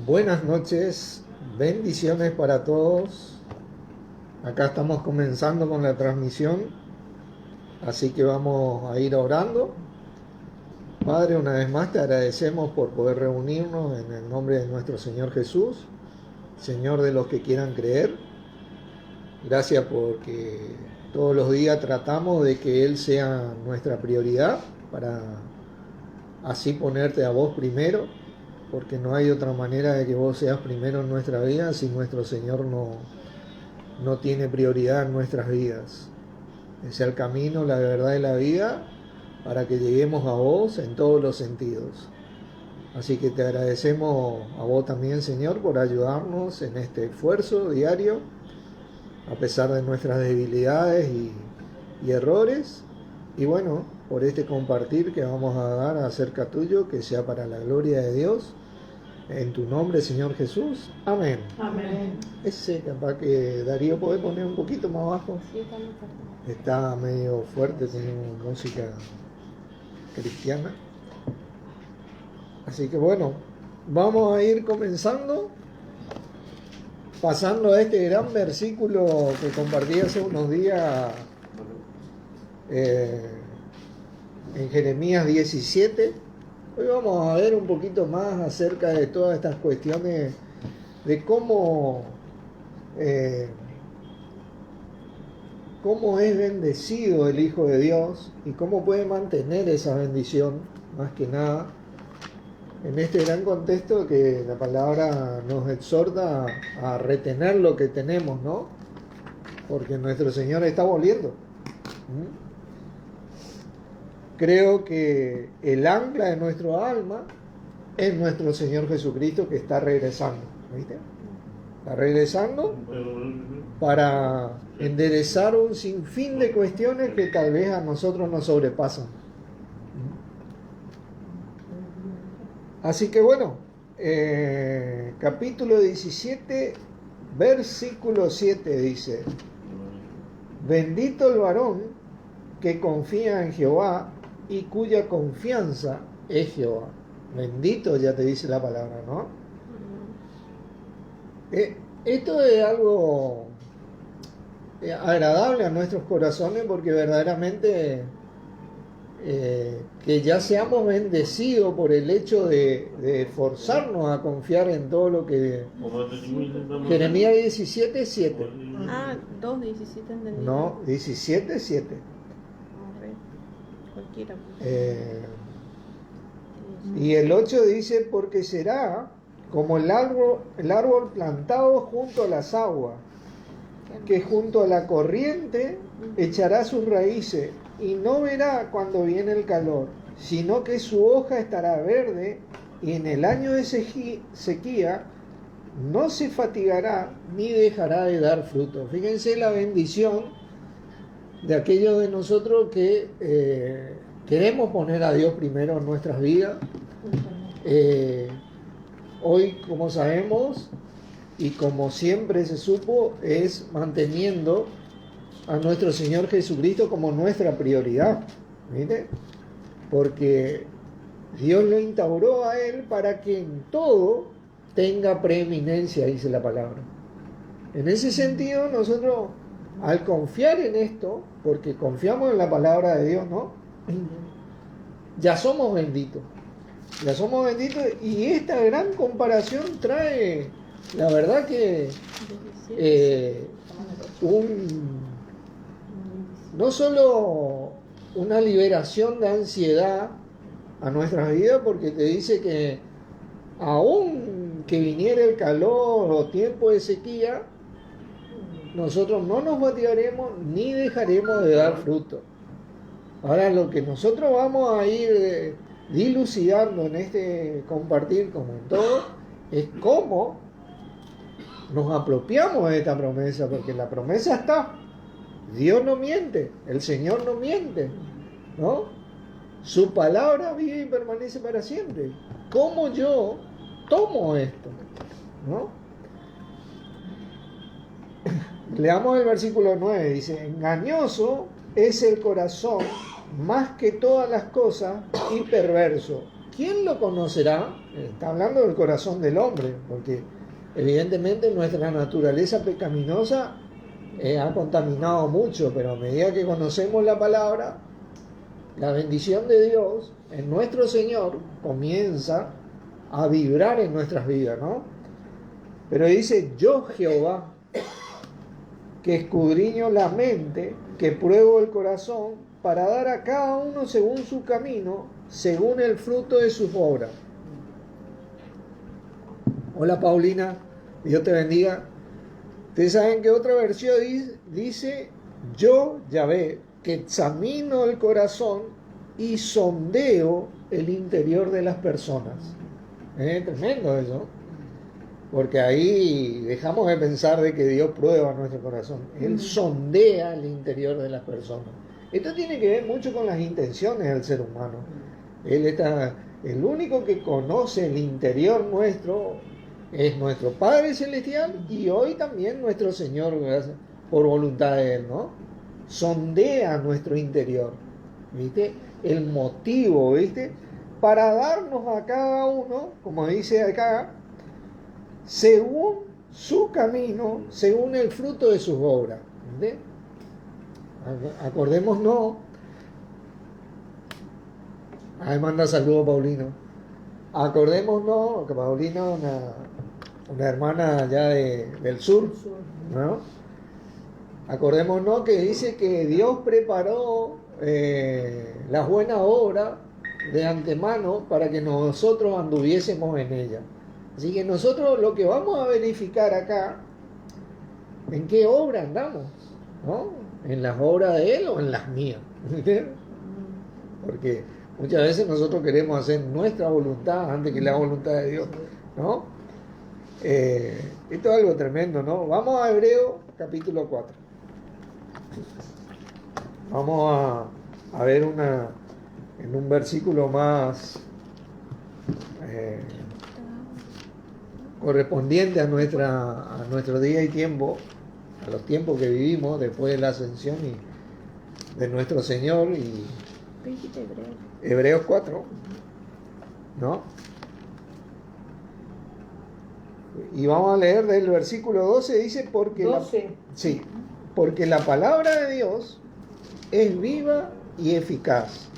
Buenas noches, bendiciones para todos. Acá estamos comenzando con la transmisión, así que vamos a ir orando. Padre, una vez más te agradecemos por poder reunirnos en el nombre de nuestro Señor Jesús, Señor de los que quieran creer. Gracias porque todos los días tratamos de que Él sea nuestra prioridad para así ponerte a vos primero, porque no hay otra manera de que vos seas primero en nuestra vida si nuestro Señor no tiene prioridad en nuestras vidas. Es el camino, la verdad y la vida para que lleguemos a vos en todos los sentidos. Así que te agradecemos a vos también, Señor, por ayudarnos en este esfuerzo diario, a pesar de nuestras debilidades y errores. Y bueno, por este compartir que vamos a dar acerca tuyo, que sea para la gloria de Dios. En tu nombre, Señor Jesús. Amén. Amén. Ese capaz que Darío puede poner un poquito más abajo. Sí, está muy fuerte. Está medio fuerte, tiene música cristiana. Así que bueno, vamos a ir comenzando, pasando a este gran versículo que compartí hace unos días en Jeremías 17. Hoy vamos a ver un poquito más acerca de todas estas cuestiones de cómo es bendecido el Hijo de Dios y cómo puede mantener esa bendición, más que nada, en este gran contexto que la palabra nos exhorta a retener lo que tenemos, ¿no? Porque nuestro Señor está volviendo. Creo que el ancla de nuestro alma es nuestro Señor Jesucristo, que está regresando, ¿viste? Está regresando para enderezar un sinfín de cuestiones que tal vez a nosotros nos sobrepasan. Así que bueno, capítulo 17, versículo 7 dice: bendito el varón que confía en Jehová y cuya confianza es Jehová. Bendito, ya te dice la palabra, ¿no? Esto es algo agradable a nuestros corazones, porque verdaderamente que ya seamos bendecidos por el hecho de forzarnos a confiar en todo lo que... Jeremías 17, 7. Ah, 2:17 entendí. No, 17, 7. Cualquiera. Y el 8 dice: porque será como el árbol plantado junto a las aguas, que junto a la corriente echará sus raíces y no verá cuando viene el calor, sino que su hoja estará verde, y en el año de sequía no se fatigará ni dejará de dar fruto. Fíjense la bendición de aquellos de nosotros que queremos poner a Dios primero en nuestras vidas. Hoy, como sabemos y como siempre se supo, es manteniendo a nuestro Señor Jesucristo como nuestra prioridad, ¿viste? Porque Dios lo instauró a Él para que en todo tenga preeminencia, dice la palabra. En ese sentido, nosotros, al confiar en esto, porque confiamos en la palabra de Dios, ¿no? Ya somos benditos. Ya somos benditos, y esta gran comparación trae, la verdad que, no solo una liberación de ansiedad a nuestras vidas, porque te dice que aún que viniera el calor o tiempo de sequía, nosotros no nos fatigaremos ni dejaremos de dar fruto. Ahora, lo que nosotros vamos a ir dilucidando en este compartir, como en todo, es cómo nos apropiamos de esta promesa, porque la promesa está. Dios no miente, el Señor no miente, ¿no? Su palabra vive y permanece para siempre. ¿Cómo yo tomo esto? ¿No? Leamos el versículo 9, dice: engañoso es el corazón más que todas las cosas y perverso. ¿quién lo conocerá? Está hablando del corazón del hombre, porque evidentemente nuestra naturaleza pecaminosa ha contaminado mucho, pero a medida que conocemos la palabra, la bendición de Dios en nuestro Señor comienza a vibrar en nuestras vidas, ¿no? Pero dice, yo Jehová, que escudriño la mente, que pruebo el corazón, para dar a cada uno según su camino, según el fruto de sus obras. Hola Paulina, Dios te bendiga. Ustedes saben que otra versión dice, yo Yahvé, que examino el corazón y sondeo el interior de las personas. Tremendo eso, porque ahí dejamos de pensar de que Dios prueba nuestro corazón. Él sondea el interior de las personas. Esto tiene que ver mucho con las intenciones del ser humano. El único que conoce el interior nuestro es nuestro Padre Celestial y hoy también nuestro Señor, por voluntad de Él, ¿no? Sondea nuestro interior, ¿viste? El motivo, ¿viste? Para darnos a cada uno, como dice acá, según su camino, según el fruto de sus obras, ¿viste? Acordémonos. Ahí manda saludos Paulino. Acordémonos que Paulino es una hermana allá del sur, ¿no? Acordémonos que dice que Dios preparó las buenas obras de antemano para que nosotros anduviésemos en ellas. Así que nosotros lo que vamos a verificar acá, en qué obra andamos, ¿no? En las obras de Él o en las mías. Porque muchas veces nosotros queremos hacer nuestra voluntad antes que la voluntad de Dios, ¿no? Esto es algo tremendo, ¿no? Vamos a Hebreos capítulo 4. Vamos a ver en un versículo más correspondiente a nuestro día y tiempo, a los tiempos que vivimos después de la ascensión y de nuestro Señor. Y Hebreos 4, ¿no? Y vamos a leer del versículo 12, dice, porque porque la palabra de Dios es viva y eficaz,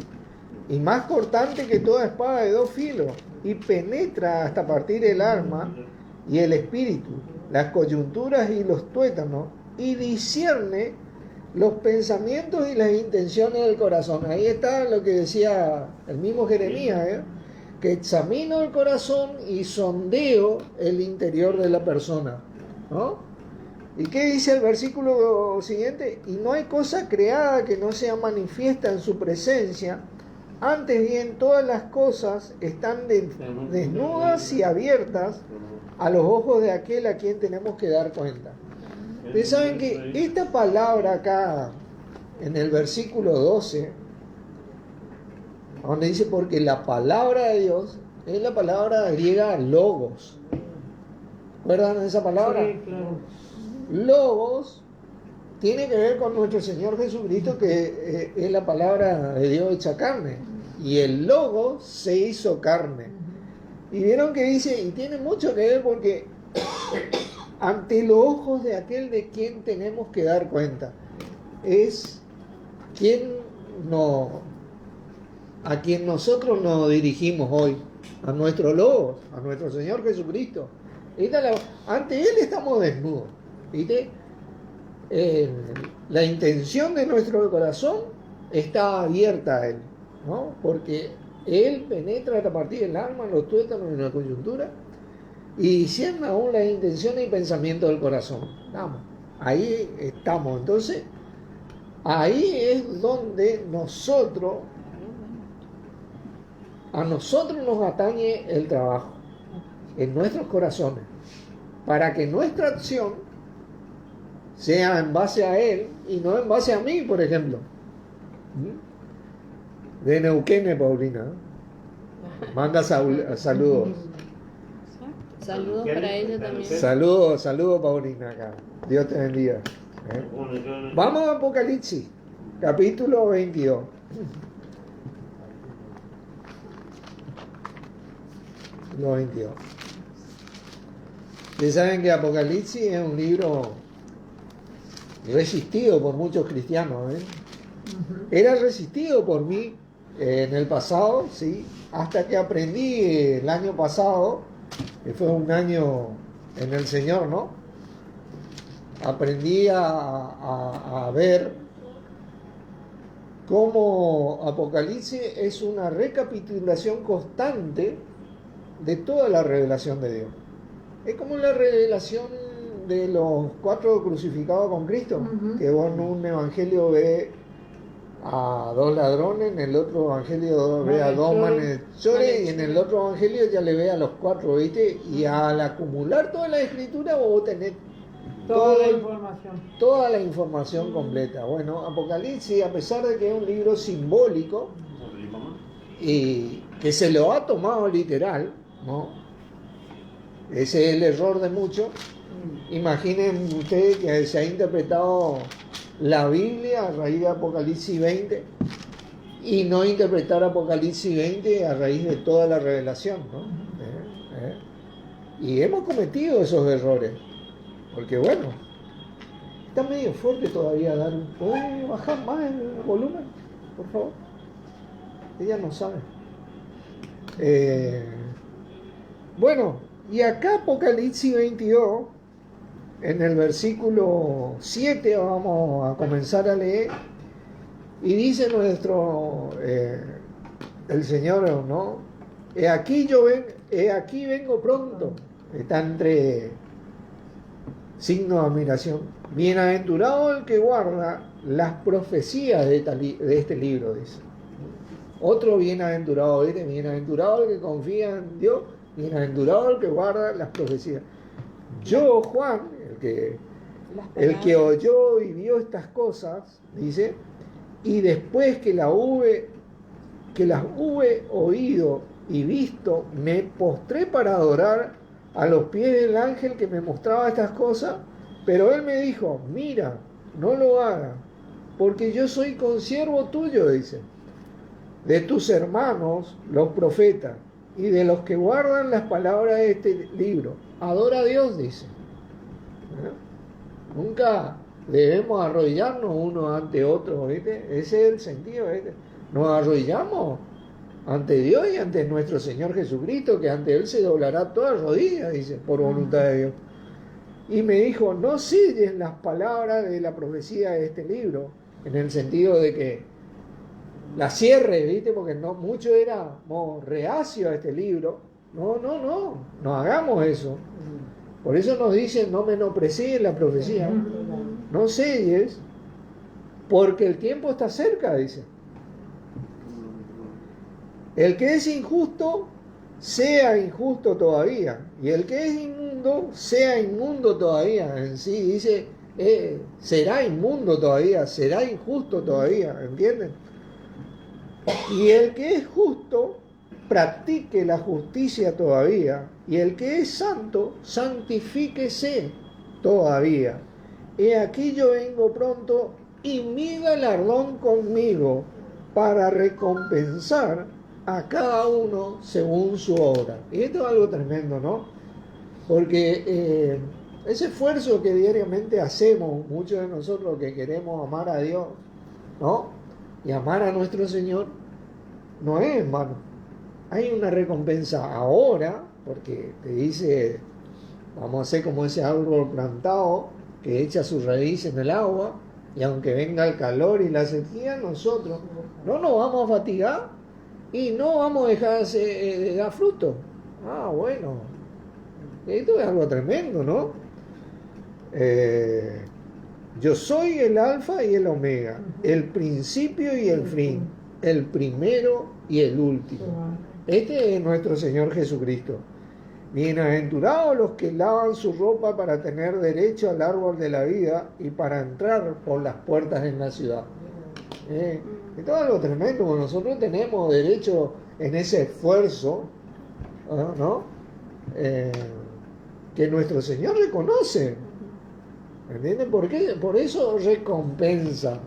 y más cortante que toda espada de dos filos, y penetra hasta partir el alma y el espíritu, las coyunturas y los tuétanos, y discierne los pensamientos y las intenciones del corazón. Ahí está lo que decía el mismo Jeremías, que examino el corazón y sondeo el interior de la persona, ¿no? ¿Y qué dice el versículo siguiente? Y no hay cosa creada que no sea manifiesta en su presencia, antes bien todas las cosas están desnudas y abiertas a los ojos de aquel a quien tenemos que dar cuenta. Ustedes saben que esta palabra acá, en el versículo 12, donde dice, porque la palabra de Dios es la palabra griega logos. ¿Recuerdan esa palabra? Sí, claro. Logos tiene que ver con nuestro Señor Jesucristo, que es la palabra de Dios hecha carne. Y el Logos se hizo carne. Y vieron que dice, y tiene mucho que ver porque ante los ojos de aquel de quien tenemos que dar cuenta, es a quien nosotros nos dirigimos hoy, a nuestro Logos, a nuestro Señor Jesucristo. Ante Él estamos desnudos, ¿viste? La intención de nuestro corazón está abierta a Él, ¿no? Porque Él penetra hasta partir del alma, los tuétanos y la coyuntura, y discierne aún las intenciones y pensamientos del corazón. Vamos, ahí estamos. Entonces, ahí es donde a nosotros nos atañe el trabajo, en nuestros corazones, para que nuestra acción sea en base a Él y no en base a mí, por ejemplo. De Neuquén, Paulina. Manda saludos. Saludos para ella también. Saludos, Paulina, acá. Dios te bendiga. Vamos a Apocalipsis, capítulo 22. versículo 22. Ustedes saben que Apocalipsis es un libro resistido por muchos cristianos. Era resistido por mí en el pasado, ¿sí? Hasta que aprendí el año pasado, que fue un año en el Señor, ¿no? Aprendí a ver cómo Apocalipsis es una recapitulación constante de toda la revelación de Dios. Es como la revelación de los 4 crucificados con Cristo, que vos en un evangelio ve a 2 ladrones, en el otro evangelio ve a 2 malhechores, y en el otro evangelio ya le ve a los 4, ¿viste? Y al acumular toda la escritura vos tenés toda la información completa. Bueno, Apocalipsis, a pesar de que es un libro simbólico y que se lo ha tomado literal, ¿no? Ese es el error de muchos. Imaginen ustedes que se ha interpretado la Biblia a raíz de Apocalipsis 20 y no interpretar Apocalipsis 20 a raíz de toda la revelación, ¿no? Y hemos cometido esos errores, porque bueno, está medio fuerte todavía dar un... ¿Puede bajar más el volumen, por favor? Ella no sabe. Bueno, y acá Apocalipsis 22, en el versículo 7 vamos a comenzar a leer, y dice el Señor, ¿no? He aquí vengo pronto. Está entre signos de admiración. Bienaventurado el que guarda las profecías de este libro, dice. Otro bienaventurado, ¿viste? Bienaventurado el que confía en Dios, bienaventurado el que guarda las profecías. Yo, Juan, el que oyó y vio estas cosas, dice, y después que las hube oído y visto, me postré para adorar a los pies del ángel que me mostraba estas cosas, pero él me dijo, mira, no lo hagas, porque yo soy consiervo tuyo, dice, de tus hermanos, los profetas, y de los que guardan las palabras de este libro. Adora a Dios, dice. Nunca debemos arrodillarnos uno ante otro, ¿viste? Ese es el sentido, ¿viste? Nos arrodillamos ante Dios y ante nuestro Señor Jesucristo, que ante Él se doblará toda rodilla, dice, por voluntad de Dios. Y me dijo, no selles las palabras de la profecía de este libro, en el sentido de que la cierre, ¿viste? Porque no mucho éramos reacios a este libro. No hagamos eso. Por eso nos dicen, no menosprecies la profecía, no selles, porque el tiempo está cerca, dice. El que es injusto, sea injusto todavía, y el que es inmundo, sea inmundo todavía. En sí dice, será inmundo todavía, será injusto todavía, ¿entienden? Y el que es justo, practique la justicia todavía, y el que es santo, santifíquese todavía. He aquí yo vengo pronto, y mi galardón conmigo, para recompensar a cada uno según su obra. Y esto es algo tremendo, ¿no? Porque ese esfuerzo que diariamente hacemos, muchos de nosotros que queremos amar a Dios, ¿no? Y amar a nuestro Señor, no es en vano. Hay una recompensa ahora, porque te dice, vamos a ser como ese árbol plantado que echa su raíz en el agua, y aunque venga el calor y la sequía, nosotros no nos vamos a fatigar y no vamos a dejar de dar fruto. Bueno, esto es algo tremendo, ¿no? Yo soy el alfa y el omega, el principio y el fin, el primero y el último. Este es nuestro Señor Jesucristo. Bienaventurados los que lavan su ropa para tener derecho al árbol de la vida y para entrar por las puertas en la ciudad. Esto es algo tremendo, porque nosotros tenemos derecho en ese esfuerzo, ¿no? Que nuestro Señor reconoce. ¿Entienden por qué? Por eso recompensa.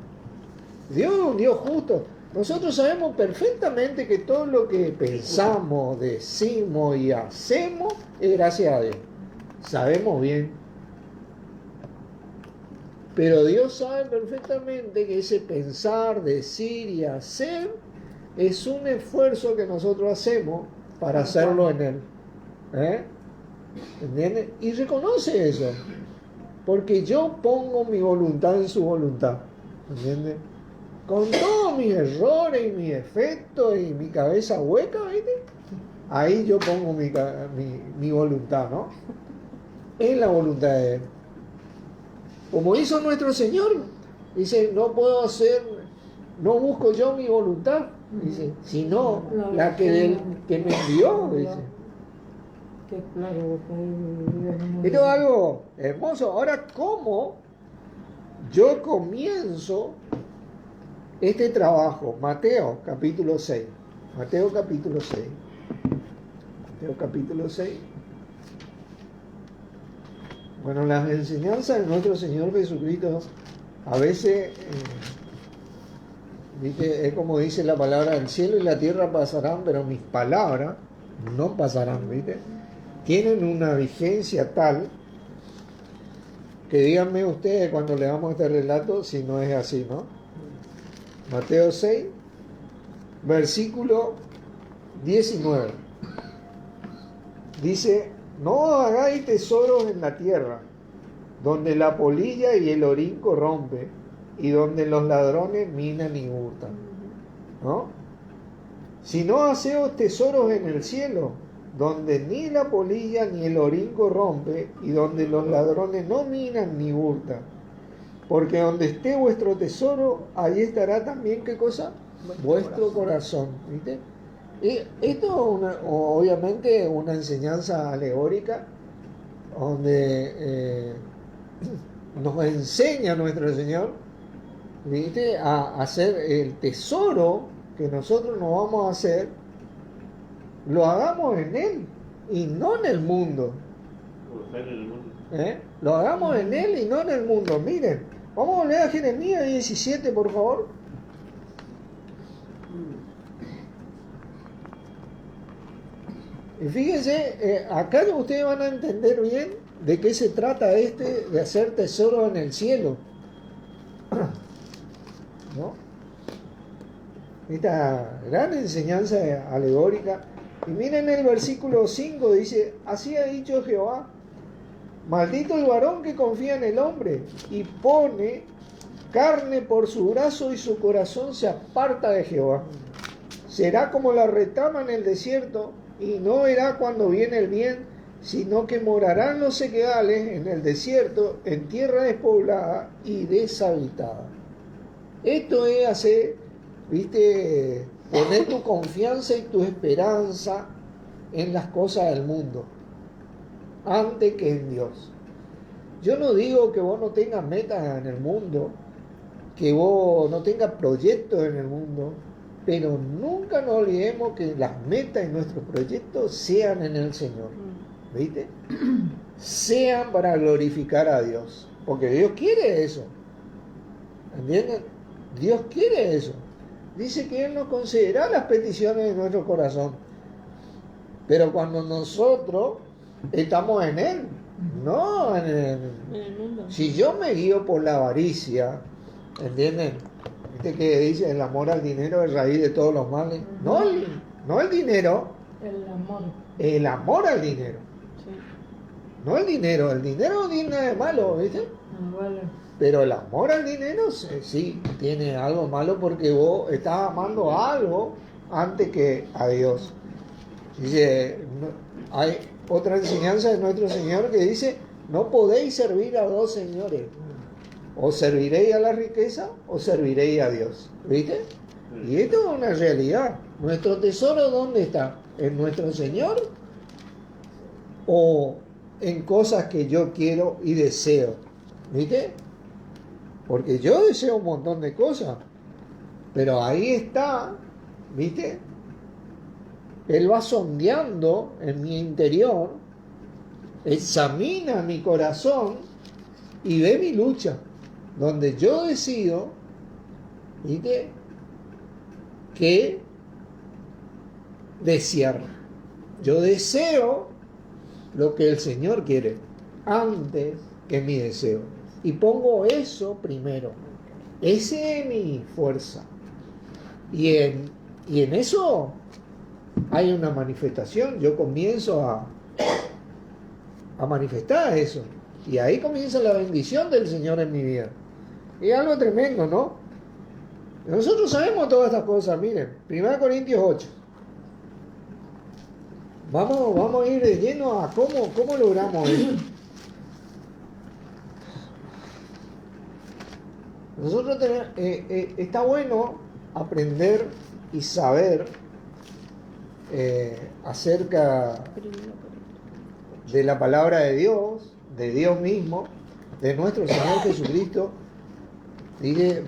Dios es un Dios justo. Nosotros sabemos perfectamente que todo lo que pensamos, decimos y hacemos es gracias a Dios. Sabemos bien. Pero Dios sabe perfectamente que ese pensar, decir y hacer es un esfuerzo que nosotros hacemos para hacerlo en Él. ¿Entiendes? Y reconoce eso. Porque yo pongo mi voluntad en su voluntad. ¿Entiendes? Con todos mis errores y mis defectos y mi cabeza hueca, ¿viste? Ahí yo pongo mi voluntad, ¿no? En la voluntad de Él. Como hizo nuestro Señor. Dice, no puedo hacer, no busco yo mi voluntad, dice, sino la que me envió, dice. Esto es algo hermoso. Ahora, ¿cómo yo comienzo este trabajo? Mateo capítulo 6. Mateo capítulo 6. Mateo capítulo 6. Bueno, las enseñanzas de nuestro Señor Jesucristo a veces, ¿viste? Es como dice la palabra, el cielo y la tierra pasarán, pero mis palabras no pasarán, ¿viste? Tienen una vigencia tal que díganme ustedes cuando leamos este relato si no es así, ¿no? Mateo 6, versículo 19. Dice, no hagáis tesoros en la tierra, donde la polilla y el orín corrompe, y donde los ladrones minan y hurtan, ¿no? Sino haceos tesoros en el cielo, donde ni la polilla ni el orín corrompe, y donde los ladrones no minan ni hurtan. Porque donde esté vuestro tesoro, ahí estará también, ¿qué cosa? Vuestro corazón, ¿viste? Y esto es obviamente una enseñanza alegórica, donde nos enseña nuestro Señor, ¿viste? A hacer el tesoro que nosotros nos vamos a hacer, lo hagamos en Él y no en el mundo. Lo hagamos en Él y no en el mundo. Miren, vamos a leer a Jeremías 17, por favor. Y fíjense, acá ustedes van a entender bien de qué se trata de hacer tesoro en el cielo, ¿no? Esta gran enseñanza alegórica. Y miren el versículo 5, dice, así ha dicho Jehová, maldito el varón que confía en el hombre y pone carne por su brazo y su corazón se aparta de Jehová. Será como la retama en el desierto y no verá cuando viene el bien, sino que morarán los sequedales en el desierto, en tierra despoblada y deshabitada. Esto es hacer, ¿viste? Poner tu confianza y tu esperanza en las cosas del mundo, antes que en Dios. Yo no digo que vos no tengas metas en el mundo, que vos no tengas proyectos en el mundo, pero nunca nos olvidemos que las metas y nuestros proyectos sean en el Señor, ¿viste? Sean para glorificar a Dios, porque Dios quiere eso, ¿entienden? Dios quiere eso. Dice que Él nos concederá las peticiones de nuestro corazón, pero cuando nosotros estamos en Él, no en el mundo. Si yo me guío por la avaricia, ¿entienden? ¿Viste que dice el amor al dinero es raíz de todos los males? No el dinero. El amor al dinero. Sí. No el dinero no tiene nada de malo, ¿viste? Vale. Pero el amor al dinero sí tiene algo malo porque vos estás amando algo antes que a Dios. Dice, hay otra enseñanza de nuestro Señor que dice, no podéis servir a dos señores. O serviréis a la riqueza o serviréis a Dios. ¿Viste? Y esto es una realidad. ¿Nuestro tesoro dónde está? ¿En nuestro Señor? ¿O en cosas que yo quiero y deseo? ¿Viste? Porque yo deseo un montón de cosas. Pero ahí está, ¿viste? Él va sondeando en mi interior, examina mi corazón y ve mi lucha. Donde yo decido, ¿viste? que desear. Yo deseo lo que el Señor quiere antes que mi deseo. Y pongo eso primero. Ese es mi fuerza. Y en eso hay una manifestación. Yo comienzo a manifestar eso. Y ahí comienza la bendición del Señor en mi vida. Y es algo tremendo, ¿no? Nosotros sabemos todas estas cosas. Miren, 1 Corintios 8. Vamos a ir de lleno a cómo logramos eso. Nosotros está bueno aprender y saber acerca de la palabra de Dios mismo, de nuestro Señor Jesucristo,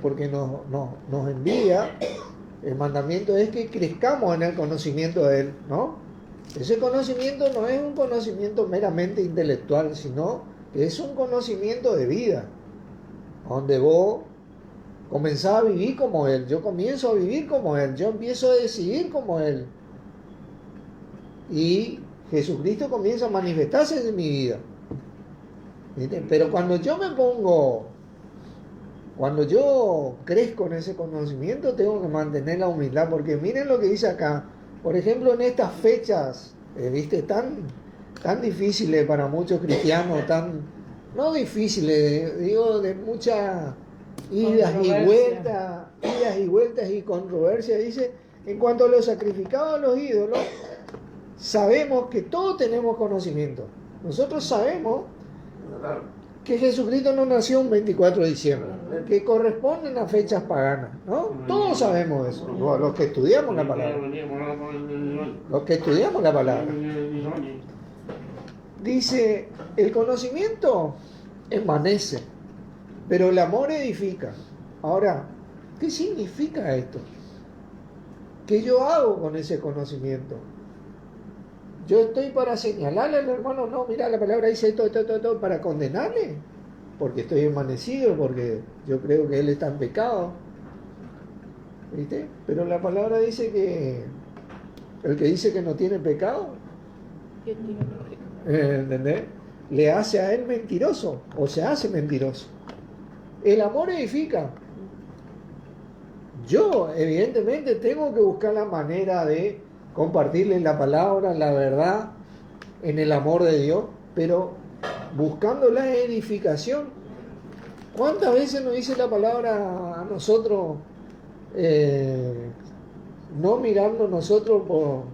porque nos envía. El mandamiento es que crezcamos en el conocimiento de Él, ¿no? Ese conocimiento no es un conocimiento meramente intelectual, sino que es un conocimiento de vida, donde vos comenzás a vivir como Él. Yo comienzo a vivir como Él, yo empiezo a decidir como Él, y Jesucristo comienza a manifestarse en mi vida. ¿Viste? Pero cuando yo crezco en ese conocimiento, tengo que mantener la humildad, porque miren lo que dice acá. Por ejemplo, en estas fechas, ¿viste? Tan difíciles para muchos cristianos, no difíciles, digo, de muchas idas y vueltas y controversias. Dice, en cuanto a los sacrificados a los ídolos, sabemos que todos tenemos conocimiento. Nosotros sabemos que Jesucristo no nació un 24 de diciembre, que corresponden a fechas paganas, ¿no? Todos sabemos eso, los que estudiamos la palabra. Dice, el conocimiento envanece, pero el amor edifica. Ahora, ¿qué significa esto? ¿Qué yo hago con ese conocimiento? Yo estoy para señalarle al hermano, no, mira, la palabra dice esto, para condenarle, porque estoy envanecido, porque yo creo que él está en pecado, ¿viste? Pero la palabra dice que el que dice que no tiene pecado, ¿entendés? Le hace a él mentiroso, o se hace mentiroso. El amor edifica. Yo, evidentemente, tengo que buscar la manera de compartirles la palabra, la verdad, en el amor de Dios, pero buscando la edificación. ¿Cuántas veces nos dice la palabra a nosotros, no mirando nosotros por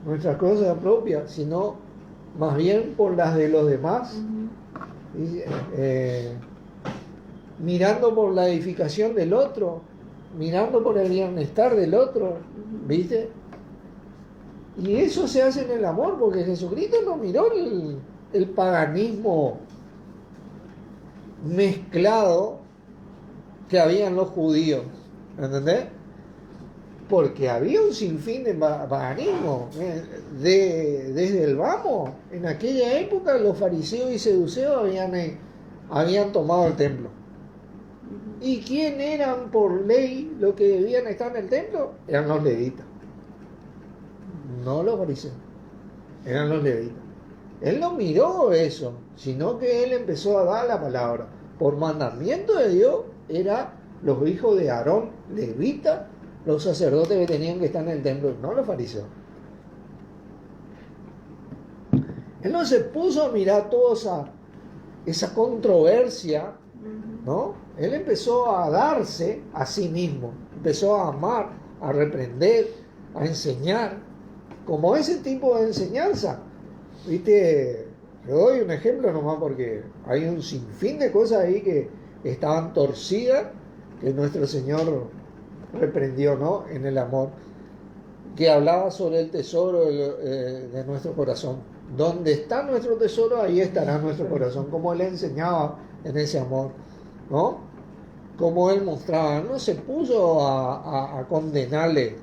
nuestras cosas propias, sino más bien por las de los demás? Mirando por la edificación del otro, mirando por el bienestar del otro, ¿viste? Y eso se hace en el amor, porque Jesucristo no miró el paganismo mezclado que había en los judíos, ¿entendés? Porque había un sinfín de paganismo. Desde el vamos, en aquella época los fariseos y seduceos habían tomado el templo. ¿Y quién eran por ley los que debían estar en el templo? Eran los levitas. No los fariseos, eran los levitas. Él no miró eso, sino que él empezó a dar la palabra. Por mandamiento de Dios, eran los hijos de Aarón, levitas, los sacerdotes que tenían que estar en el templo, no los fariseos. Él no se puso a mirar toda esa controversia, ¿no? Él empezó a darse a sí mismo, empezó a amar, a reprender, a enseñar, como ese tipo de enseñanza. ¿Viste? Le doy un ejemplo nomás, porque hay un sinfín de cosas ahí que estaban torcidas, que nuestro Señor reprendió, ¿no? En el amor, que hablaba sobre el tesoro de nuestro corazón. Donde está nuestro tesoro, ahí estará nuestro corazón. Como Él enseñaba en ese amor, ¿no? Como Él mostraba. No se puso a condenarle.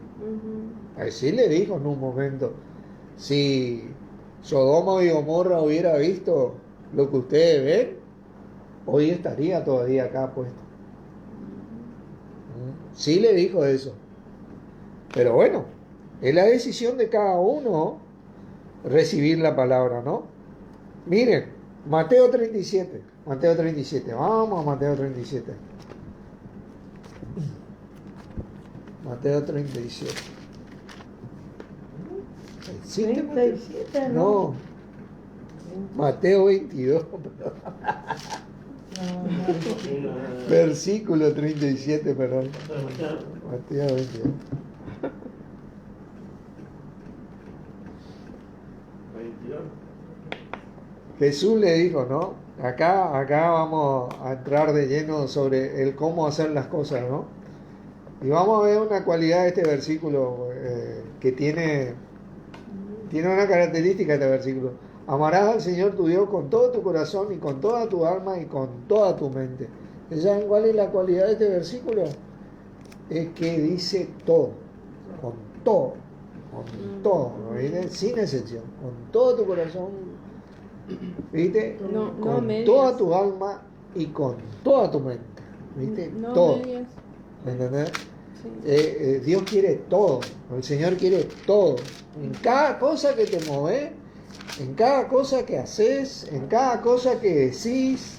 Así le dijo en un momento: si Sodoma y Gomorra hubiera visto lo que ustedes ven, hoy estaría todavía acá puesto. Sí le dijo eso. Pero bueno, es la decisión de cada uno recibir la palabra, ¿no? Miren, Mateo 37. Mateo 37. Vamos a Mateo 37. Mateo 37. ¿Existe Mateo? 37, No. Mateo 22. Versículo 37, perdón. Mateo 22. Jesús le dijo, ¿no? Acá vamos a entrar de lleno sobre el cómo hacer las cosas, ¿no? Y vamos a ver una cualidad de este versículo que tiene una característica este versículo. Amarás al Señor tu Dios con todo tu corazón y con toda tu alma y con toda tu mente. ¿Saben cuál es la cualidad de este versículo? Es que dice todo, con todo, ¿viste? Sin excepción, con todo tu corazón, ¿viste? Con toda tu alma y con toda tu mente, ¿viste? No todo. medias. ¿Me entendés? Sí. Dios quiere todo, el Señor quiere todo. En cada cosa que te mueves, en cada cosa que haces, en cada cosa que decís,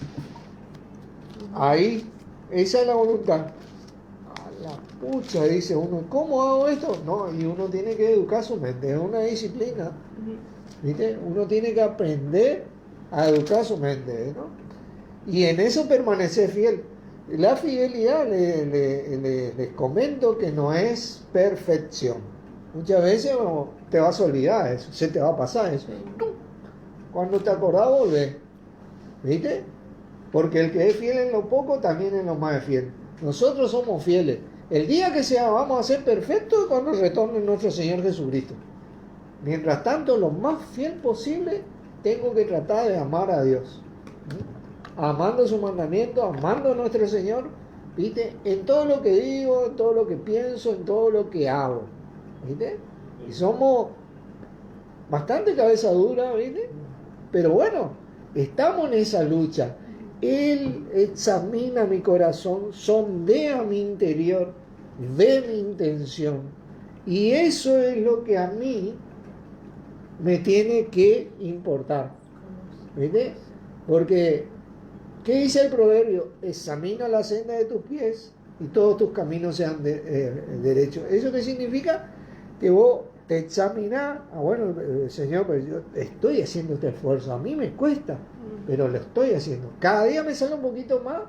ahí, esa es la voluntad. A la pucha, dice uno, ¿cómo hago esto? No, y uno tiene que educar su mente, es una disciplina. ¿Viste? Uno tiene que aprender a educar su mente, ¿no? Y en eso permanecer fiel. La fidelidad, les comento que no es perfección. Muchas veces te vas a olvidar de eso, se te va a pasar eso. Cuando te acordás, volvés. ¿Viste? Porque el que es fiel en lo poco, también en lo más es fiel. Nosotros somos fieles. El día que vamos a ser perfectos cuando retorne nuestro Señor Jesucristo. Mientras tanto, lo más fiel posible, tengo que tratar de amar a Dios. Amando su mandamiento, amando a nuestro Señor, ¿viste? En todo lo que digo, en todo lo que pienso, en todo lo que hago, ¿viste? Y somos bastante cabeza dura, ¿viste? Pero bueno, estamos en esa lucha. Él examina mi corazón, sondea mi interior, ve mi intención. Y eso es lo que a mí me tiene que importar, ¿viste? Porque ¿qué dice el proverbio? Examina la senda de tus pies y todos tus caminos sean derechos. ¿Eso qué significa? Que vos te examinás, bueno, Señor, pero yo estoy haciendo este esfuerzo, a mí me cuesta, pero lo estoy haciendo. Cada día me sale un poquito más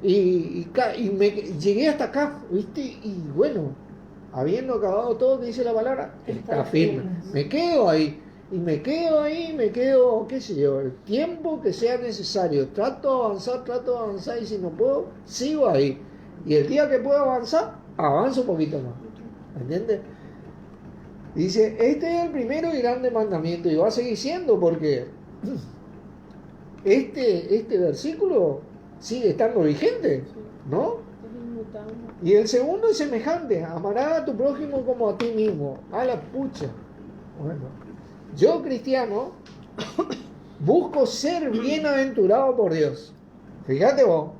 y llegué hasta acá, ¿viste? Y bueno, habiendo acabado todo, que dice la palabra, está firme. Me quedo ahí. Y me quedo, qué sé yo, el tiempo que sea necesario. Trato de avanzar y si no puedo, sigo ahí. Y el día que puedo avanzar, avanzo un poquito más. ¿Entiendes? Dice, este es el primero y grande mandamiento y va a seguir siendo porque este versículo sigue estando vigente, ¿no? Y el segundo es semejante, amarás a tu prójimo como a ti mismo. A la pucha. Bueno. Yo, cristiano, busco ser bienaventurado por Dios. Fíjate vos.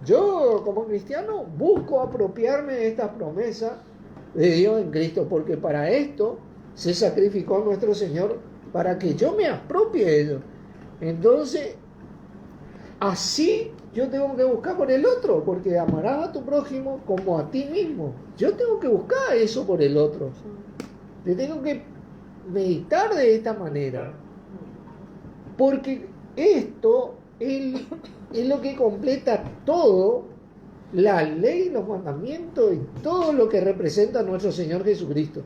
Yo, como cristiano, busco apropiarme de estas promesas de Dios en Cristo, porque para esto se sacrificó nuestro Señor, para que yo me apropie de ello. Entonces, así yo tengo que buscar por el otro, porque amarás a tu prójimo como a ti mismo. Yo tengo que buscar eso por el otro. Yo tengo que meditar de esta manera, porque esto es lo que completa todo, la ley, los mandamientos y todo lo que representa a nuestro Señor Jesucristo.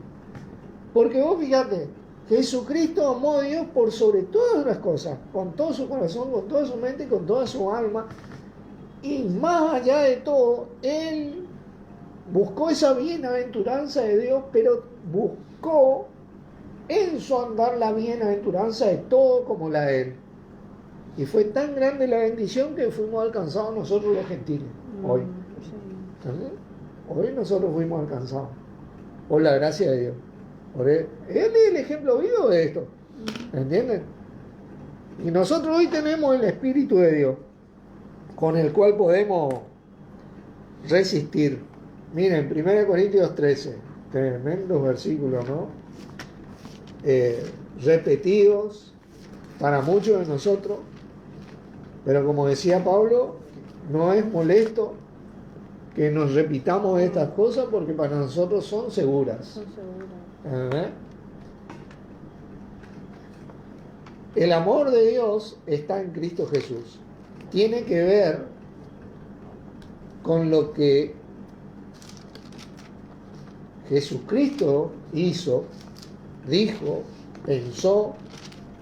Porque vos fíjate, Jesucristo amó a Dios por sobre todas las cosas, con todo su corazón, con toda su mente y con toda su alma, y más allá de todo, Él buscó esa bienaventuranza de Dios, pero buscó en su andar la bienaventuranza de todo como la de Él. Y fue tan grande la bendición que fuimos alcanzados nosotros los gentiles, hoy. ¿Entonces? Hoy nosotros fuimos alcanzados por la gracia de Dios. Él es el ejemplo vivo de esto. ¿Entienden? Y nosotros hoy tenemos el Espíritu de Dios, con el cual podemos resistir, Miren, 1 Corintios 13, tremendos versículos, ¿no? Repetidos para muchos de nosotros, pero como decía Pablo, no es molesto que nos repitamos estas cosas porque para nosotros son seguras. Son seguras. El amor de Dios está en Cristo Jesús. Tiene que ver con lo que Jesucristo hizo, dijo, pensó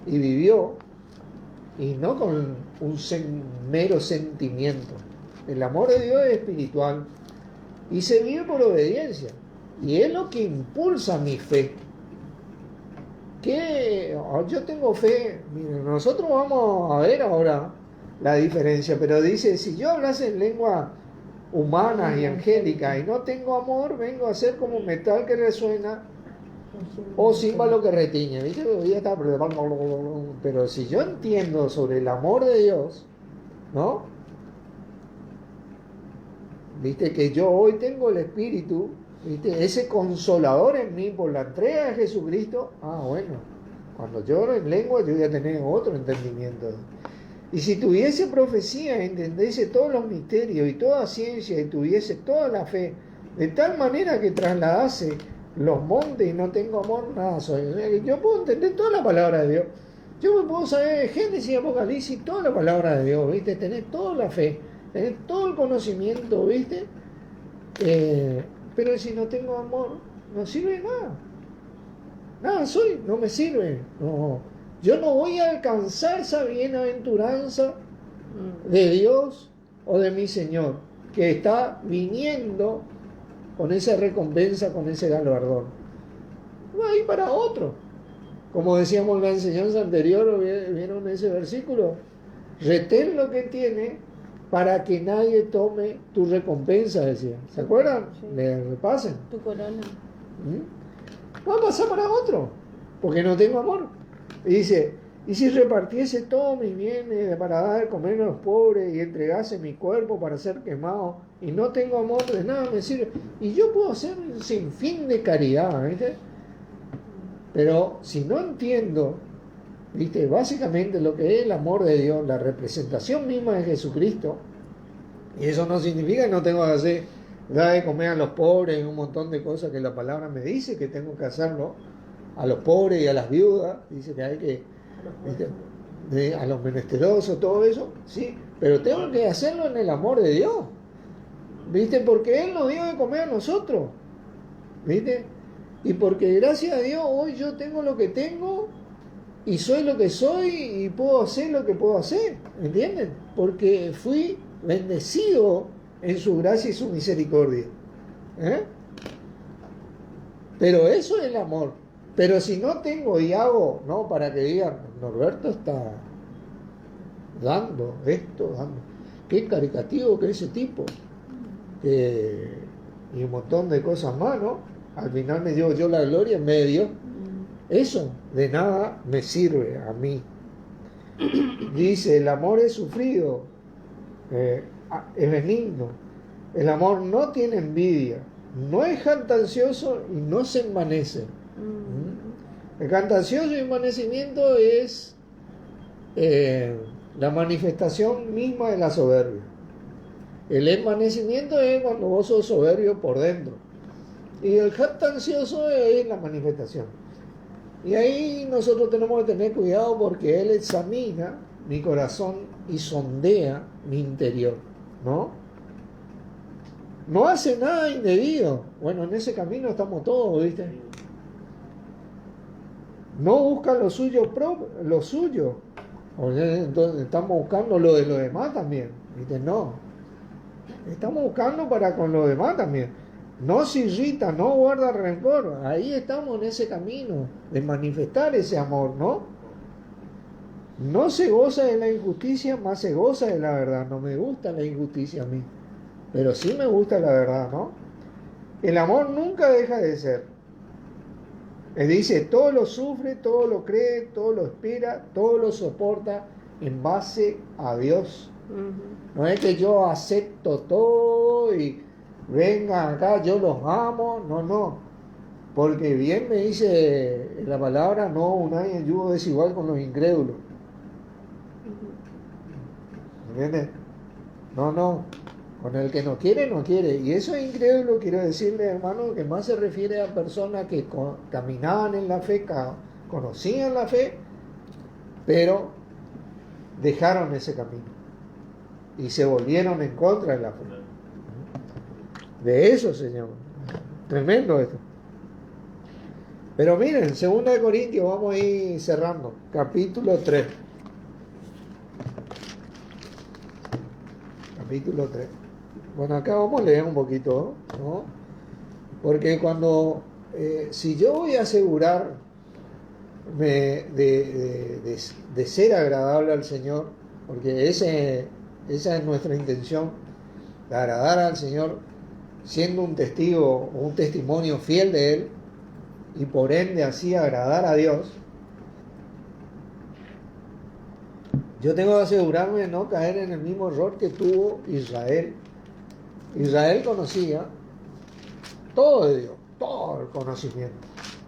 y vivió, y no con un mero sentimiento. El amor de Dios es espiritual y se vive por obediencia, y es lo que impulsa mi fe. Que yo tengo fe. Miren, nosotros vamos a ver ahora la diferencia, pero dice, si yo hablase en lengua humana y angélica y no tengo amor, vengo a ser como metal que resuena o címbalo que retiñe, ¿viste? Pero si yo entiendo sobre el amor de Dios, ¿no? ¿Viste? Que yo hoy tengo el Espíritu, ¿viste? Ese consolador en mí por la entrega de Jesucristo. Bueno, cuando yo oro en lengua yo voy a tener otro entendimiento. Y si tuviese profecía, entendiese todos los misterios y toda ciencia y tuviese toda la fe, de tal manera que trasladase los montes y no tengo amor, nada soy. Yo puedo entender toda la palabra de Dios. Yo me puedo saber Génesis y Apocalipsis, toda la palabra de Dios, ¿viste? Tener toda la fe, tener todo el conocimiento, ¿viste? Pero si no tengo amor, no sirve nada. Nada soy, no me sirve. No. Yo no voy a alcanzar esa bienaventuranza de Dios o de mi Señor, que está viniendo con esa recompensa, con ese galardón. No hay para otro. Como decíamos en la enseñanza anterior, ¿vieron ese versículo? Retén lo que tiene para que nadie tome tu recompensa, decía. ¿Se acuerdan? Sí. Le repasen. Tu corona. Va a pasar para otro, porque no tengo amor. Y dice, y si repartiese todos mis bienes para dar de comer a los pobres y entregase mi cuerpo para ser quemado y no tengo amor, de nada me sirve. Y yo puedo hacer un sinfín de caridad, ¿viste? Pero si no entiendo, ¿viste? Básicamente lo que es el amor de Dios, la representación misma de Jesucristo, y eso no significa que no tengo que hacer, dar de comer a los pobres y un montón de cosas que la palabra me dice que tengo que hacerlo, a los pobres y a las viudas, dice que hay que, ¿viste? A los menesterosos, todo eso, sí, pero tengo que hacerlo en el amor de Dios, ¿viste? Porque Él nos dio de comer a nosotros, ¿viste? Y porque gracias a Dios hoy yo tengo lo que tengo y soy lo que soy y puedo hacer lo que puedo hacer, ¿entienden? Porque fui bendecido en su gracia y su misericordia. Pero eso es el amor. Pero si no tengo y hago, ¿no? Para que digan, Norberto está dando esto, dando. Qué caricativo que es ese tipo. Y un montón de cosas más, ¿no? Al final me llevo yo la gloria en medio. Eso de nada me sirve a mí. Dice, el amor es sufrido, es benigno. El amor no tiene envidia, no es jactancioso y no se envanece. El jactancioso y envanecimiento es la manifestación misma de la soberbia. El envanecimiento es cuando vos sos soberbio por dentro. Y el jactancioso es la manifestación. Y ahí nosotros tenemos que tener cuidado porque Él examina mi corazón y sondea mi interior, ¿no? No hace nada indebido. Bueno, en ese camino estamos todos, ¿viste? No busca lo suyo propio, lo suyo. Entonces estamos buscando lo de los demás también, ¿viste? No. Estamos buscando para con los demás también. No se irrita, no guarda rencor. Ahí estamos en ese camino de manifestar ese amor, ¿no? No se goza de la injusticia, más se goza de la verdad. No me gusta la injusticia a mí, pero sí me gusta la verdad, ¿no? El amor nunca deja de ser. Él dice, todo lo sufre, todo lo cree, todo lo espera, todo lo soporta en base a Dios. No es que yo acepto todo y vengan acá, yo los amo. No, no. Porque bien me dice la palabra, no unáis en yugo desigual con los incrédulos. ¿Entiendes? No, no. Con el que no quiere, no quiere. Y eso es incrédulo, quiero decirle, hermano, que más se refiere a personas que caminaban en la fe, conocían la fe, pero dejaron ese camino y se volvieron en contra de la fe. De eso, Señor. Tremendo esto. Pero miren, 2 Corintios, vamos a ir cerrando. Capítulo 3. Capítulo 3. Bueno, acá vamos a leer un poquito, ¿no? Porque cuando, si yo voy a asegurarme de ser agradable al Señor, porque esa es nuestra intención, de agradar al Señor, siendo un testigo o un testimonio fiel de Él, y por ende así agradar a Dios, yo tengo que asegurarme de no caer en el mismo error que tuvo Israel. Israel conocía todo de Dios, todo el conocimiento.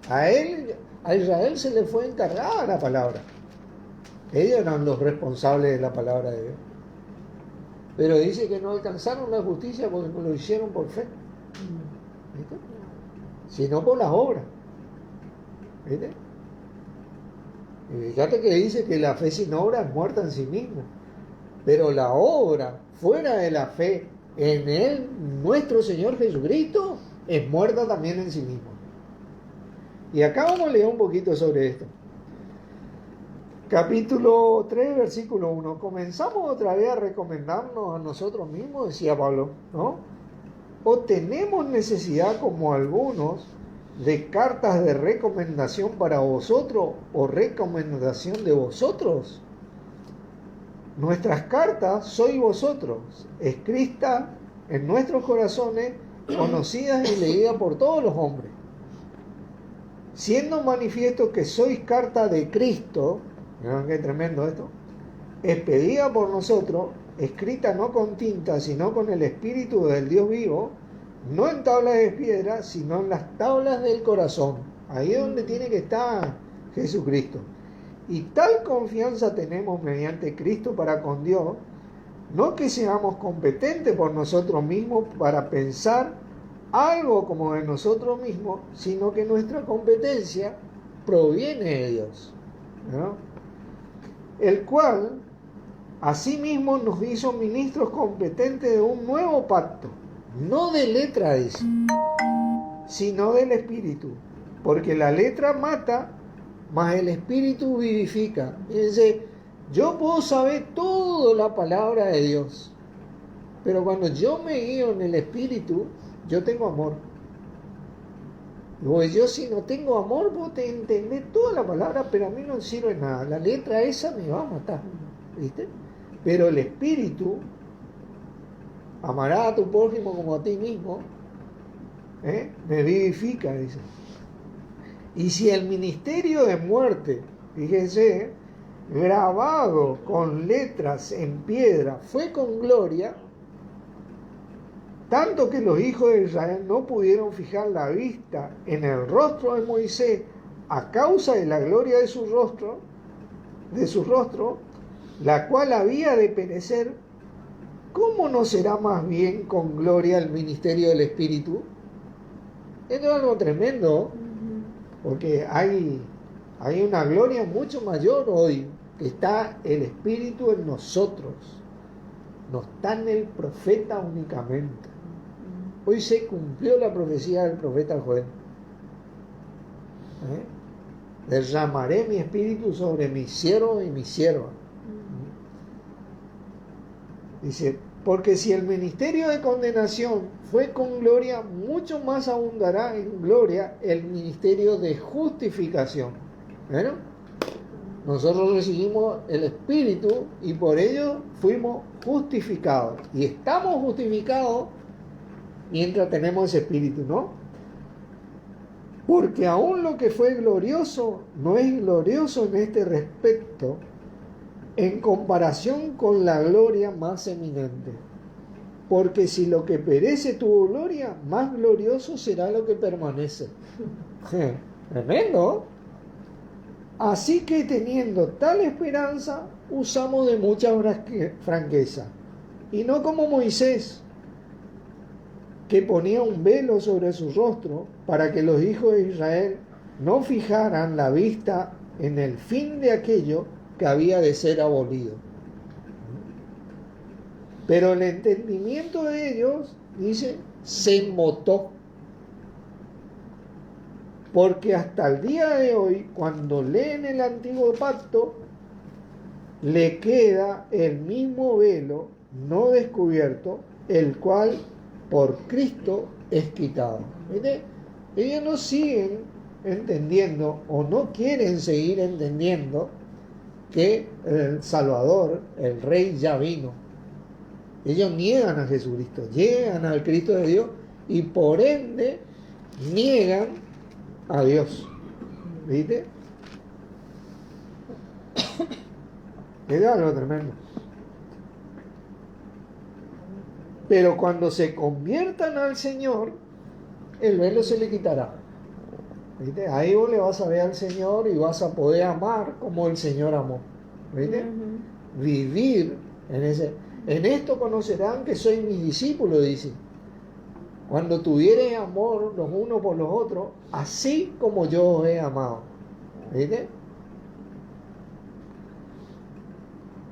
A Israel se le fue encargada la palabra. Ellos eran los responsables de la palabra de Dios. Pero dice que no alcanzaron la justicia porque no lo hicieron por fe. ¿Viste? Sino por las obras. ¿Viste? Y fíjate que dice que la fe sin obra es muerta en sí misma. Pero la obra fuera de la fe en Él, nuestro Señor Jesucristo, es muerta también en sí misma. Y acá vamos a leer un poquito sobre esto. Capítulo 3, versículo 1. Comenzamos otra vez a recomendarnos a nosotros mismos, decía Pablo, ¿no? ¿O tenemos necesidad, como algunos, de cartas de recomendación para vosotros o recomendación de vosotros? Nuestras cartas sois vosotros, escritas en nuestros corazones, conocidas y leídas por todos los hombres, siendo manifiesto que sois carta de Cristo. ¿Vean qué tremendo esto? Expedida por nosotros, escrita no con tinta, sino con el Espíritu del Dios vivo, no en tablas de piedra, sino en las tablas del corazón. Ahí es donde tiene que estar Jesucristo. Y tal confianza tenemos mediante Cristo para con Dios, no que seamos competentes por nosotros mismos para pensar algo como de nosotros mismos, sino que nuestra competencia proviene de Dios, ¿no? El cual asimismo nos hizo ministros competentes de un nuevo pacto, no de letra dice, sino del Espíritu, porque la letra mata, mas el Espíritu vivifica. Fíjense, yo puedo saber toda la palabra de Dios, pero cuando yo me guío en el Espíritu, yo tengo amor. Pues yo, si no tengo amor, vos te entendés toda la palabra, pero a mí no sirve nada. La letra esa me va a matar, ¿viste? Pero el Espíritu, amarás a tu prójimo como a ti mismo, me vivifica, dice. Y si el ministerio de muerte, fíjense, grabado con letras en piedra, fue con gloria, tanto que los hijos de Israel no pudieron fijar la vista en el rostro de Moisés a causa de la gloria de su rostro, la cual había de perecer, ¿cómo no será más bien con gloria el ministerio del Espíritu? Esto es algo tremendo, porque hay una gloria mucho mayor hoy, que está el Espíritu en nosotros, no está en el profeta únicamente. Hoy se cumplió la profecía del profeta Joel. Derramaré mi espíritu sobre mis siervos y mis siervas. Dice, porque si el ministerio de condenación fue con gloria, mucho más abundará en gloria el ministerio de justificación. ¿Bueno? Nosotros recibimos el Espíritu y por ello fuimos justificados. Y estamos justificados mientras tenemos ese Espíritu, ¿no? Porque aún lo que fue glorioso no es glorioso en este respecto en comparación con la gloria más eminente. porque si lo que perece tuvo gloria, más glorioso será lo que permanece. Tremendo. Así que teniendo tal esperanza, usamos de mucha franqueza. Y no como Moisés, que ponía un velo sobre su rostro para que los hijos de Israel no fijaran la vista en el fin de aquello que había de ser abolido. Pero el entendimiento de ellos, dice, se inmutó. Porque hasta el día de hoy, cuando leen el antiguo pacto, le queda el mismo velo no descubierto, el cual por Cristo es quitado. ¿Viste? Ellos no siguen entendiendo o no quieren seguir entendiendo que el Salvador, el Rey, ya vino. Ellos niegan a Jesucristo, niegan al Cristo de Dios y por ende niegan a Dios. ¿Viste? Es algo tremendo. Pero cuando se conviertan al Señor, el velo se le quitará. ¿Viste? Ahí vos le vas a ver al Señor y vas a poder amar como el Señor amó. ¿Viste? Vivir en ese. En esto conocerán que soy mis discípulos, dice. Cuando tuviereis amor los unos por los otros, así como yo os he amado. ¿Viste?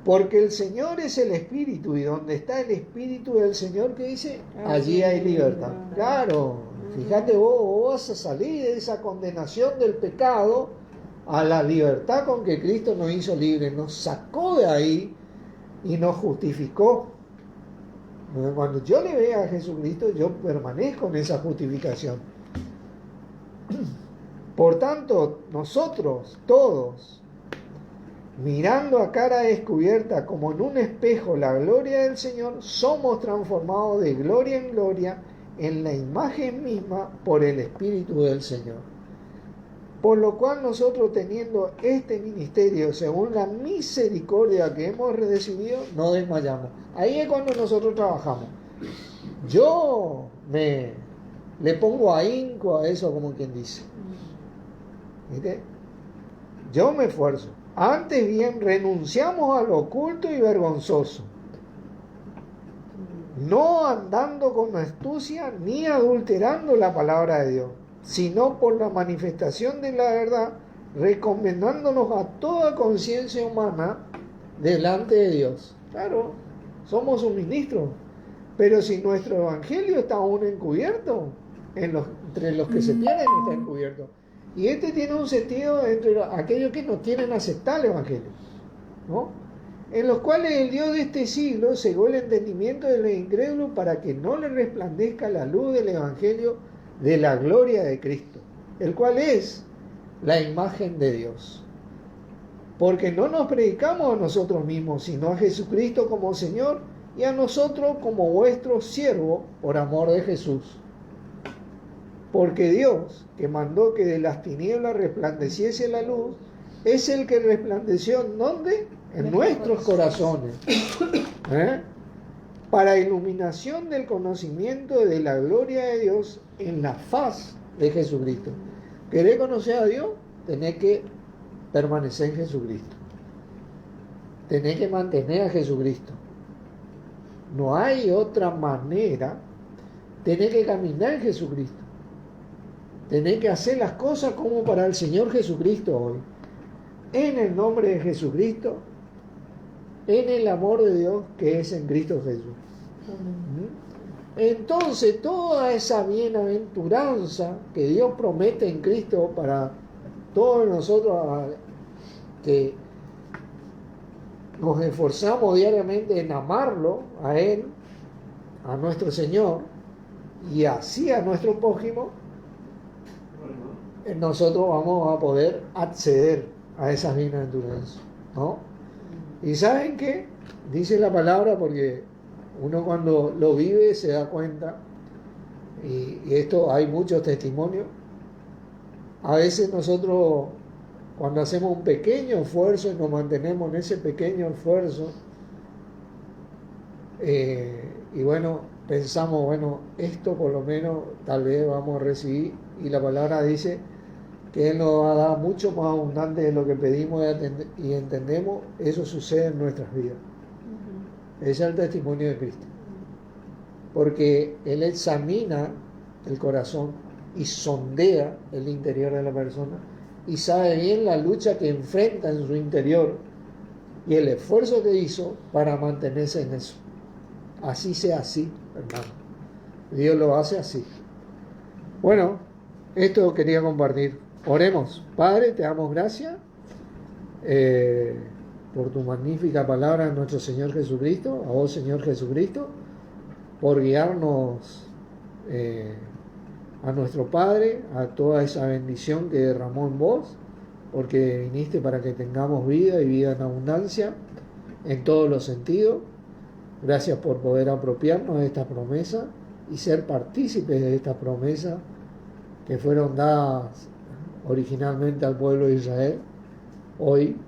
Porque el Señor es el Espíritu, y donde está el Espíritu del Señor, ¿qué dice? Allí hay libertad. Claro, fíjate vos vas a salir de esa condenación del pecado a la libertad con que Cristo nos hizo libres, nos sacó de ahí y nos justificó. Cuando yo le vea a Jesucristo, yo permanezco en esa justificación. Por tanto, nosotros todos, mirando a cara descubierta como en un espejo la gloria del Señor, somos transformados de gloria en gloria en la imagen misma por el Espíritu del Señor. Por lo cual nosotros, teniendo este ministerio según la misericordia que hemos recibido, no desmayamos. Ahí es cuando nosotros trabajamos. Yo le pongo ahínco a eso, como quien dice. ¿Viste? Yo me esfuerzo. Antes bien, renunciamos a lo oculto y vergonzoso, no andando con astucia ni adulterando la palabra de Dios, sino por la manifestación de la verdad, recomendándonos a toda conciencia humana delante de Dios. Claro, somos sus ministros, pero si nuestro evangelio está aún encubierto, entre los que se tienen está encubierto. Y este tiene un sentido entre aquellos que no quieren aceptar el evangelio, ¿no? En los cuales el Dios de este siglo cegó el entendimiento de los incrédulos para que no les resplandezca la luz del evangelio de la gloria de Cristo, el cual es la imagen de Dios. Porque no nos predicamos a nosotros mismos, sino a Jesucristo como Señor y a nosotros como vuestro siervo por amor de Jesús. Porque Dios, que mandó que de las tinieblas resplandeciese la luz, es el que resplandeció ¿en dónde? En nuestros corazones. Para iluminación del conocimiento de la gloria de Dios en la faz de Jesucristo. ¿Querés conocer a Dios? Tenés que permanecer en Jesucristo. Tenés que mantener a Jesucristo. No hay otra manera. Tenés que caminar en Jesucristo. Tenés que hacer las cosas como para el Señor Jesucristo hoy. En el nombre de Jesucristo, en el amor de Dios que es en Cristo Jesús. Entonces, toda esa bienaventuranza que Dios promete en Cristo para todos nosotros que nos esforzamos diariamente en amarlo a Él, a nuestro Señor, y así a nuestro prójimo, nosotros vamos a poder acceder a esas bienaventuranzas, ¿no? ¿Y saben qué? Dice la palabra, porque uno cuando lo vive se da cuenta, y esto hay muchos testimonios. A veces nosotros, cuando hacemos un pequeño esfuerzo y nos mantenemos en ese pequeño esfuerzo, Y bueno, pensamos, bueno, esto por lo menos tal vez vamos a recibir, y la palabra dice que Él nos va a dar mucho más abundante de lo que pedimos y entendemos. Eso sucede en nuestras vidas. Ese es el testimonio de Cristo, porque Él examina el corazón y sondea el interior de la persona y sabe bien la lucha que enfrenta en su interior y el esfuerzo que hizo para mantenerse en eso. Así sea así, hermano. Dios lo hace así. Bueno, esto quería compartir. Oremos. Padre, te damos gracias por tu magnífica palabra en nuestro Señor Jesucristo, a vos, Señor Jesucristo, por guiarnos a nuestro Padre, a toda esa bendición que derramó en vos, porque viniste para que tengamos vida y vida en abundancia en todos los sentidos. Gracias por poder apropiarnos de esta promesa y ser partícipes de esta promesa que fueron dadas originalmente al pueblo de Israel. Hoy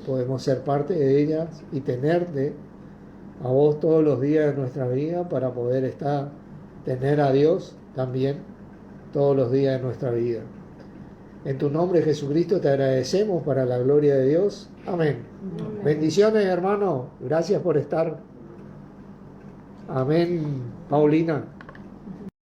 podemos ser parte de ellas y tenerte a vos todos los días de nuestra vida para poder tener a Dios también todos los días de nuestra vida. En tu nombre, Jesucristo, te agradecemos para la gloria de Dios. Amén. Amén. Bendiciones, hermano. Gracias por estar. Amén, Paulina.